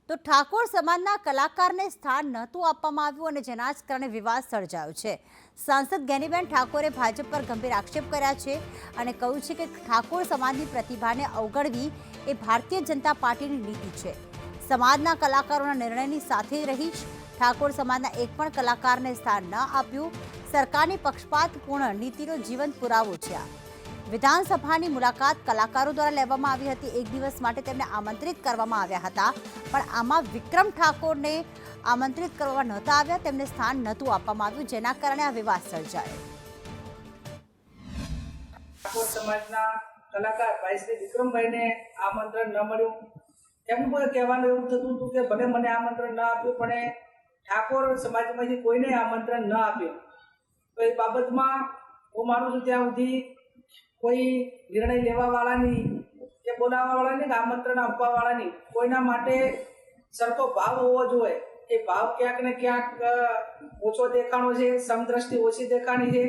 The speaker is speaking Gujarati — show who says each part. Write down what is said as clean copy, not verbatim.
Speaker 1: તો ઠાકોર સમાજના કલાકારને સ્થાન નહોતું આપવામાં આવ્યું અને જેના જ કારણે વિવાદ સર્જાયો છે। સાંસદ ગેનીબેન ઠાકોરે ભાજપ પર ગંભીર આક્ષેપ કર્યા છે અને કહ્યું છે કે ઠાકોર સમાજની પ્રતિભાને અવગણવી એ ભારતીય જનતા પાર્ટીની નીતિ છે। સમાજના કલાકારોના નિર્ણયની સાથે રહીશ। ઠાકોર સમાજના એક પણ કલાકારને સ્થાન ન આપ્યું સરકારની પક્ષપાતપૂર્ણ નીતિનો જીવંત પુરાવો છે। વિધાનસભાની મુલાકાત કલાકારો દ્વારા લેવામાં આવી હતી। એક દિવસ માટે તેમને આમંત્રિત કરવામાં આવ્યા હતા, પણ આમાં વિક્રમ ઠાકોરને આમંત્રિત કરવામાં નહોતા આવ્યા, તેમને સ્થાન નહોતું આપવામાં આવ્યું, જેના કારણે આ વિવાદ સર્જાયો।
Speaker 2: ઠાકોર સમાજના કલાકાર ભાઈ શ્રી વિક્રમભાઈને આમંત્રણ ન મળ્યું। એમનું કોઈ કહેવાનું એવું થતું હતું કે ભલે મને આમંત્રણ ન આપ્યું, પણ ઠાકોર સમાજમાંથી કોઈને આમંત્રણ ન આપ્યું। તો એ બાબતમાં હું માનું છું ત્યાં સુધી કોઈ નિર્ણય લેવાવાળાની કે બોલાવવાવાળાની કે આમંત્રણ આપવાવાળાની કોઈના માટે સરખો ભાવ હોવો જોઈએ। એ ભાવ ક્યાંક ને ક્યાંક ઓછો દેખાણો છે, સમદ્રષ્ટિ ઓછી દેખાણી છે।